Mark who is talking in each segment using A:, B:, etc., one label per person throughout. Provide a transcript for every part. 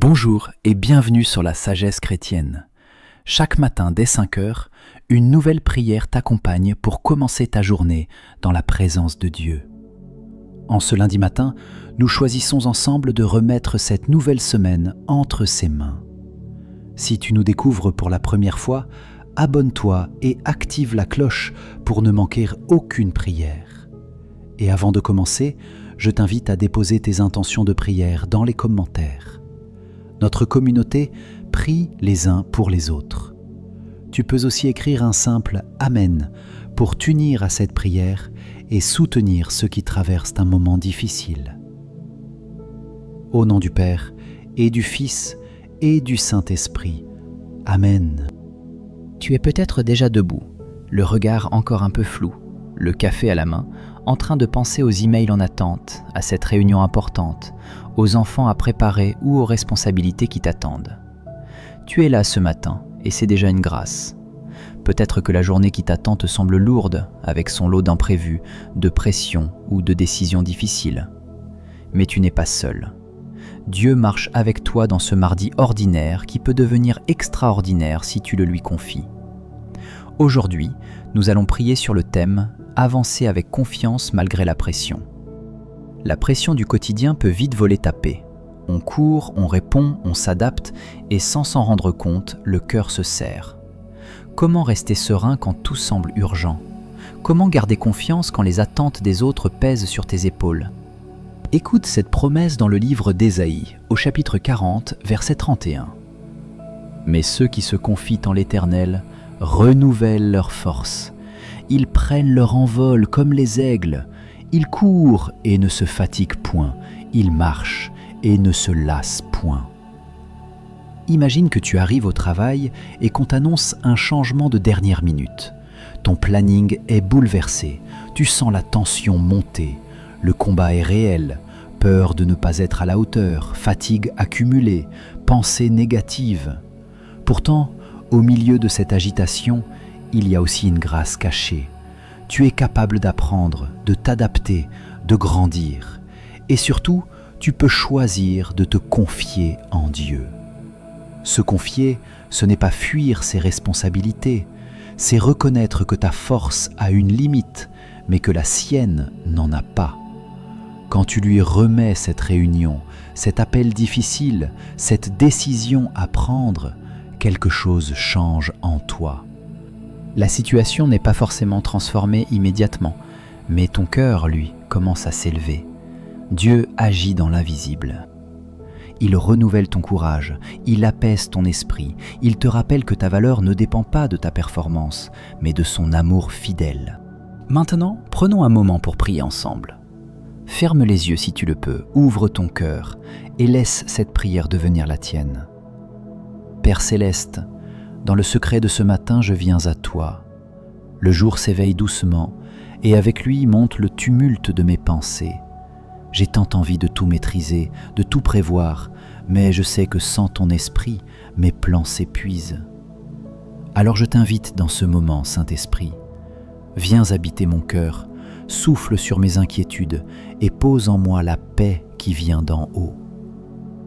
A: Bonjour et bienvenue sur la sagesse chrétienne. Chaque matin dès 5 heures, une nouvelle prière t'accompagne pour commencer ta journée dans la présence de Dieu. En ce lundi matin, nous choisissons ensemble de remettre cette nouvelle semaine entre ses mains. Si tu nous découvres pour la première fois, abonne-toi et active la cloche pour ne manquer aucune prière. Et avant de commencer, je t'invite à déposer tes intentions de prière dans les commentaires. Notre communauté prie les uns pour les autres. Tu peux aussi écrire un simple « Amen » pour t'unir à cette prière et soutenir ceux qui traversent un moment difficile. Au nom du Père et du Fils et du Saint-Esprit. Amen.
B: Tu es peut-être déjà debout, le regard encore un peu flou, le café à la main, en train de penser aux emails en attente, à cette réunion importante, aux enfants à préparer ou aux responsabilités qui t'attendent. Tu es là ce matin et c'est déjà une grâce. Peut-être que la journée qui t'attend te semble lourde, avec son lot d'imprévus, de pressions ou de décisions difficiles. Mais tu n'es pas seul. Dieu marche avec toi dans ce mardi ordinaire qui peut devenir extraordinaire si tu le lui confies. Aujourd'hui, nous allons prier sur le thème « Avancer avec confiance malgré la pression ». La pression du quotidien peut vite voler ta paix. On court, on répond, on s'adapte et sans s'en rendre compte, le cœur se serre. Comment rester serein quand tout semble urgent ? Comment garder confiance quand les attentes des autres pèsent sur tes épaules ? Écoute cette promesse dans le livre d'Ésaïe, au chapitre 40, verset 31. « Mais ceux qui se confient en l'Éternel renouvellent leur force. Ils prennent leur envol comme les aigles. Ils courent et ne se fatiguent point. Ils marchent et ne se lassent point. » Imagine que tu arrives au travail et qu'on t'annonce un changement de dernière minute. Ton planning est bouleversé. Tu sens la tension monter. Le combat est réel. Peur de ne pas être à la hauteur, fatigue accumulée, pensées négatives. Pourtant, au milieu de cette agitation, il y a aussi une grâce cachée. Tu es capable d'apprendre, de t'adapter, de grandir. Et surtout, tu peux choisir de te confier en Dieu. Se confier, ce n'est pas fuir ses responsabilités, c'est reconnaître que ta force a une limite, mais que la sienne n'en a pas. Quand tu lui remets cette réunion, cet appel difficile, cette décision à prendre, quelque chose change en toi. La situation n'est pas forcément transformée immédiatement, mais ton cœur, lui, commence à s'élever. Dieu agit dans l'invisible. Il renouvelle ton courage, il apaise ton esprit, il te rappelle que ta valeur ne dépend pas de ta performance, mais de son amour fidèle. Maintenant, prenons un moment pour prier ensemble. Ferme les yeux si tu le peux, ouvre ton cœur et laisse cette prière devenir la tienne. Père céleste, dans le secret de ce matin, je viens à toi. Le jour s'éveille doucement et avec lui monte le tumulte de mes pensées. J'ai tant envie de tout maîtriser, de tout prévoir, mais je sais que sans ton esprit, mes plans s'épuisent. Alors je t'invite dans ce moment, Saint-Esprit. Viens habiter mon cœur, souffle sur mes inquiétudes et pose en moi la paix qui vient d'en haut.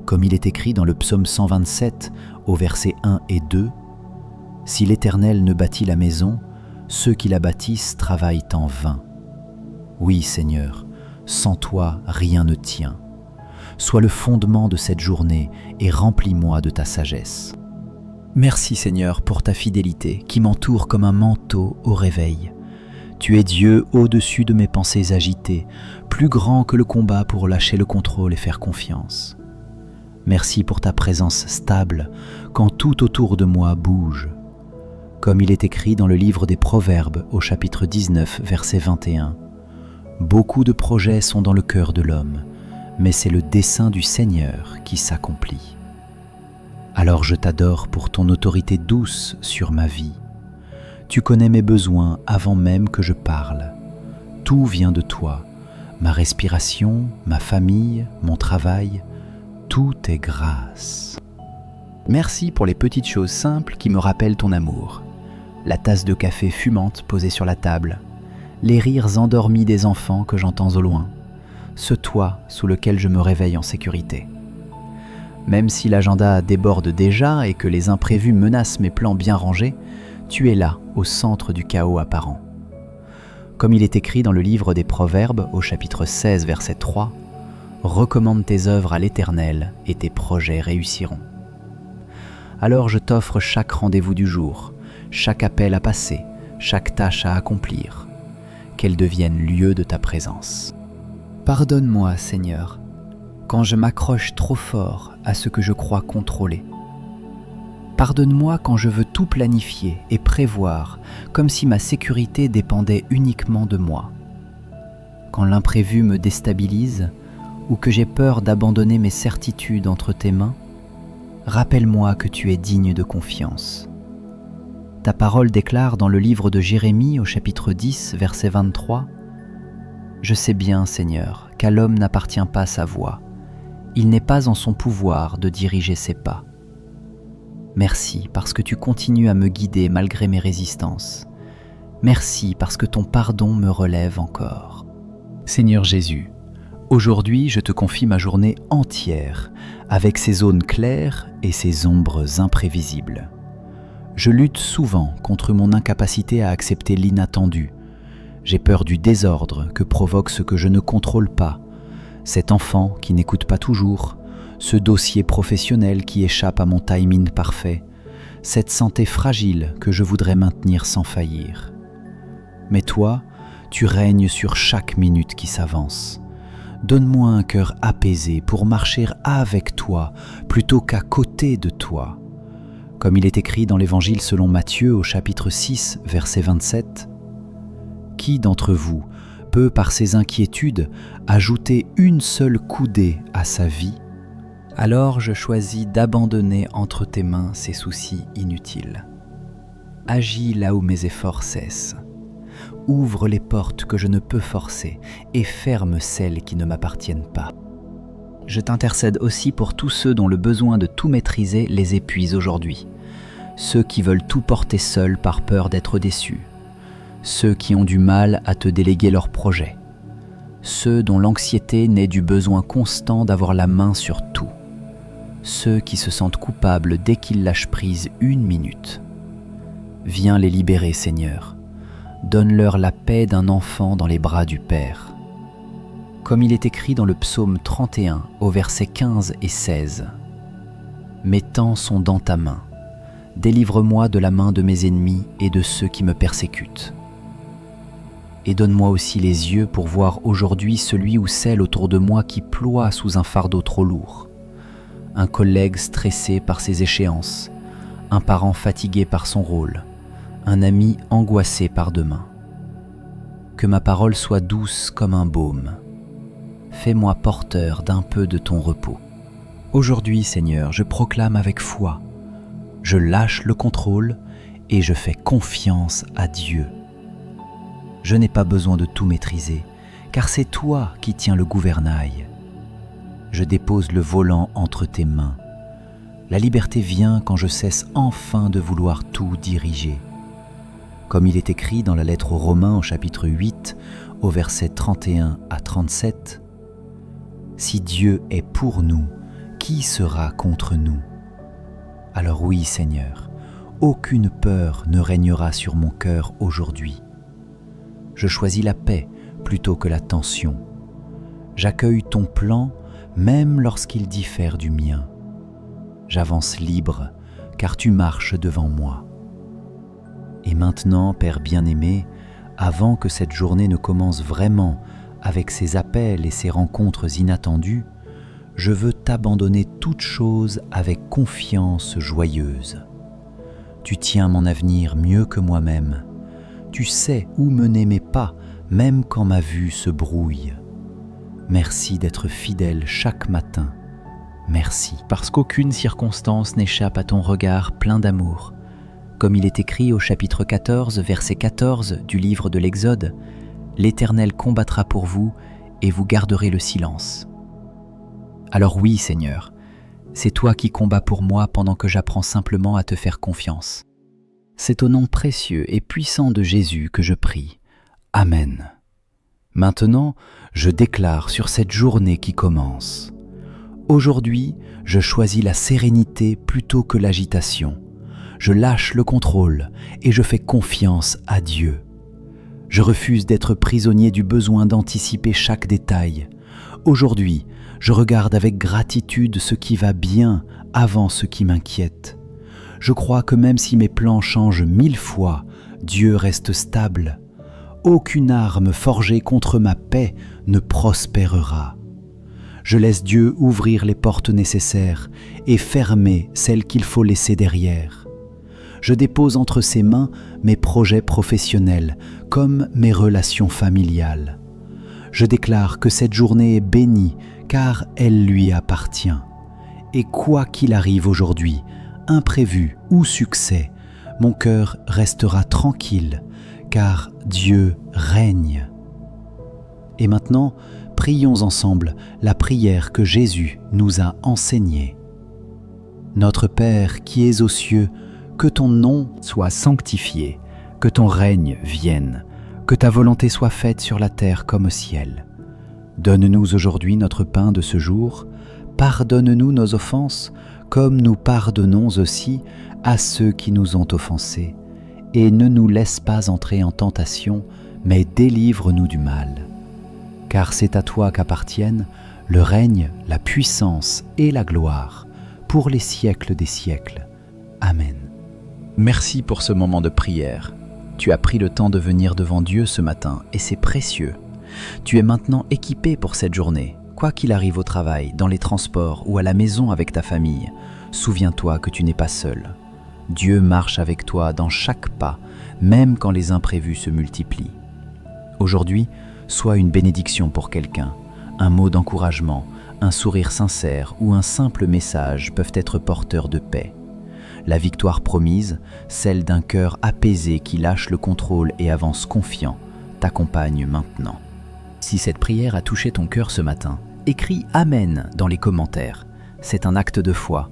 B: Comme il est écrit dans le psaume 127, au verset 1 et 2, « Si l'Éternel ne bâtit la maison, ceux qui la bâtissent travaillent en vain. Oui, Seigneur, sans toi, rien ne tient. Sois le fondement de cette journée et remplis-moi de ta sagesse. » Merci Seigneur pour ta fidélité qui m'entoure comme un manteau au réveil. Tu es Dieu au-dessus de mes pensées agitées, plus grand que le combat pour lâcher le contrôle et faire confiance. Merci pour ta présence stable quand tout autour de moi bouge. Comme il est écrit dans le livre des Proverbes au chapitre 19, verset 21. « Beaucoup de projets sont dans le cœur de l'homme, mais c'est le dessein du Seigneur qui s'accomplit. » Alors je t'adore pour ton autorité douce sur ma vie. Tu connais mes besoins avant même que je parle. Tout vient de toi, ma respiration, ma famille, mon travail, tout est grâce. Merci pour les petites choses simples qui me rappellent ton amour. La tasse de café fumante posée sur la table, les rires endormis des enfants que j'entends au loin, ce toit sous lequel je me réveille en sécurité. Même si l'agenda déborde déjà et que les imprévus menacent mes plans bien rangés, tu es là, au centre du chaos apparent. Comme il est écrit dans le livre des Proverbes, au chapitre 16, verset 3, « Recommande tes œuvres à l'Éternel et tes projets réussiront. » Alors je t'offre chaque rendez-vous du jour, chaque appel à passer, chaque tâche à accomplir, qu'elle devienne lieu de ta présence. Pardonne-moi, Seigneur, quand je m'accroche trop fort à ce que je crois contrôler. Pardonne-moi quand je veux tout planifier et prévoir, comme si ma sécurité dépendait uniquement de moi. Quand l'imprévu me déstabilise ou que j'ai peur d'abandonner mes certitudes entre tes mains, rappelle-moi que tu es digne de confiance. Ta parole déclare dans le livre de Jérémie au chapitre 10, verset 23, « Je sais bien, Seigneur, qu'à l'homme n'appartient pas sa voie. Il n'est pas en son pouvoir de diriger ses pas. Merci parce que tu continues à me guider malgré mes résistances. Merci parce que ton pardon me relève encore. » Seigneur Jésus, aujourd'hui je te confie ma journée entière, avec ses zones claires et ses ombres imprévisibles. Je lutte souvent contre mon incapacité à accepter l'inattendu. J'ai peur du désordre que provoque ce que je ne contrôle pas, cet enfant qui n'écoute pas toujours, ce dossier professionnel qui échappe à mon timing parfait, cette santé fragile que je voudrais maintenir sans faillir. Mais toi, tu règnes sur chaque minute qui s'avance. Donne-moi un cœur apaisé pour marcher avec toi plutôt qu'à côté de toi. Comme il est écrit dans l'Évangile selon Matthieu au chapitre 6, verset 27, « Qui d'entre vous peut par ses inquiétudes ajouter une seule coudée à sa vie ? Alors je choisis d'abandonner entre tes mains ces soucis inutiles. Agis là où mes efforts cessent. Ouvre les portes que je ne peux forcer et ferme celles qui ne m'appartiennent pas. Je t'intercède aussi pour tous ceux dont le besoin de tout maîtriser les épuise aujourd'hui. Ceux qui veulent tout porter seuls par peur d'être déçus. Ceux qui ont du mal à te déléguer leurs projets. Ceux dont l'anxiété naît du besoin constant d'avoir la main sur tout. Ceux qui se sentent coupables dès qu'ils lâchent prise une minute. Viens les libérer, Seigneur. Donne-leur la paix d'un enfant dans les bras du Père. Comme il est écrit dans le psaume 31 au verset 15 et 16. « Mes temps sont dans ta main. Délivre-moi de la main de mes ennemis et de ceux qui me persécutent. Et donne-moi aussi les yeux pour voir aujourd'hui celui ou celle autour de moi qui ploie sous un fardeau trop lourd. Un collègue stressé par ses échéances, un parent fatigué par son rôle, un ami angoissé par demain. Que ma parole soit douce comme un baume. Fais-moi porteur d'un peu de ton repos. Aujourd'hui, Seigneur, je proclame avec foi. Je lâche le contrôle et je fais confiance à Dieu. Je n'ai pas besoin de tout maîtriser, car c'est toi qui tiens le gouvernail. Je dépose le volant entre tes mains. La liberté vient quand je cesse enfin de vouloir tout diriger. Comme il est écrit dans la lettre aux Romains au chapitre 8, au verset 31 à 37, « Si Dieu est pour nous, qui sera contre nous ? Alors oui, Seigneur, aucune peur ne régnera sur mon cœur aujourd'hui. Je choisis la paix plutôt que la tension. J'accueille ton plan même lorsqu'il diffère du mien. J'avance libre car tu marches devant moi. Et maintenant, Père bien-aimé, avant que cette journée ne commence vraiment avec ses appels et ses rencontres inattendues, je veux t'abandonner toute chose avec confiance joyeuse. Tu tiens mon avenir mieux que moi-même. Tu sais où mener mes pas, même quand ma vue se brouille. Merci d'être fidèle chaque matin. Merci, parce qu'aucune circonstance n'échappe à ton regard plein d'amour. Comme il est écrit au chapitre 14, verset 14 du livre de l'Exode, « L'Éternel combattra pour vous et vous garderez le silence. » Alors oui, Seigneur, c'est toi qui combats pour moi pendant que j'apprends simplement à te faire confiance. C'est au nom précieux et puissant de Jésus que je prie. Amen. Maintenant, je déclare sur cette journée qui commence.
A: Aujourd'hui, je choisis la sérénité plutôt que l'agitation. Je lâche le contrôle et je fais confiance à Dieu. Je refuse d'être prisonnier du besoin d'anticiper chaque détail. Aujourd'hui, je regarde avec gratitude ce qui va bien avant ce qui m'inquiète. Je crois que même si mes plans changent 1000 fois, Dieu reste stable. Aucune arme forgée contre ma paix ne prospérera. Je laisse Dieu ouvrir les portes nécessaires et fermer celles qu'il faut laisser derrière. Je dépose entre ses mains mes projets professionnels comme mes relations familiales. Je déclare que cette journée est bénie car elle lui appartient. Et quoi qu'il arrive aujourd'hui, imprévu ou succès, mon cœur restera tranquille car Dieu règne. Et maintenant, prions ensemble la prière que Jésus nous a enseignée. Notre Père qui es aux cieux, que ton nom soit sanctifié, que ton règne vienne, que ta volonté soit faite sur la terre comme au ciel. Donne-nous aujourd'hui notre pain de ce jour, pardonne-nous nos offenses, comme nous pardonnons aussi à ceux qui nous ont offensés, et ne nous laisse pas entrer en tentation, mais délivre-nous du mal. Car c'est à toi qu'appartiennent le règne, la puissance et la gloire, pour les siècles des siècles. Amen. Merci pour ce moment de prière. Tu as pris le temps de venir devant Dieu ce matin et c'est précieux. Tu es maintenant équipé pour cette journée. Quoi qu'il arrive au travail, dans les transports ou à la maison avec ta famille, souviens-toi que tu n'es pas seul. Dieu marche avec toi dans chaque pas, même quand les imprévus se multiplient. Aujourd'hui, sois une bénédiction pour quelqu'un. Un mot d'encouragement, un sourire sincère ou un simple message peuvent être porteurs de paix. La victoire promise, celle d'un cœur apaisé qui lâche le contrôle et avance confiant, t'accompagne maintenant. Si cette prière a touché ton cœur ce matin, écris « Amen » dans les commentaires. C'est un acte de foi.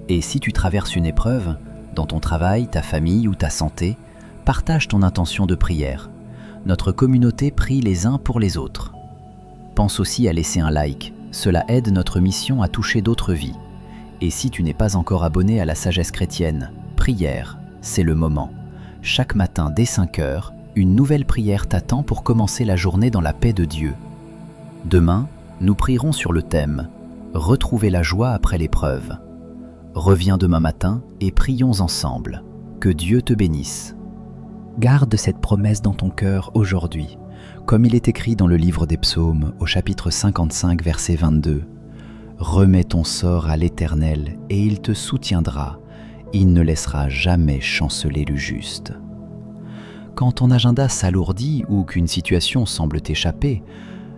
A: Et si tu traverses une épreuve, dans ton travail, ta famille ou ta santé, partage ton intention de prière. Notre communauté prie les uns pour les autres. Pense aussi à laisser un like, cela aide notre mission à toucher d'autres vies. Et si tu n'es pas encore abonné à la Sagesse chrétienne, prière, c'est le moment. Chaque matin dès 5 heures, une nouvelle prière t'attend pour commencer la journée dans la paix de Dieu. Demain, nous prierons sur le thème « Retrouver la joie après l'épreuve ». Reviens demain matin et prions ensemble. Que Dieu te bénisse. Garde cette promesse dans ton cœur aujourd'hui, comme il est écrit dans le livre des Psaumes au chapitre 55, verset 22. Remets ton sort à l'Éternel et il te soutiendra. Il ne laissera jamais chanceler le juste. Quand ton agenda s'alourdit ou qu'une situation semble t'échapper,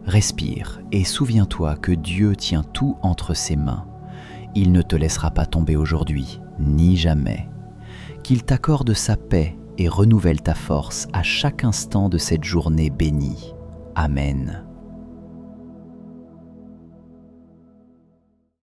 A: respire et souviens-toi que Dieu tient tout entre ses mains. Il ne te laissera pas tomber aujourd'hui, ni jamais. Qu'il t'accorde sa paix et renouvelle ta force à chaque instant de cette journée bénie. Amen.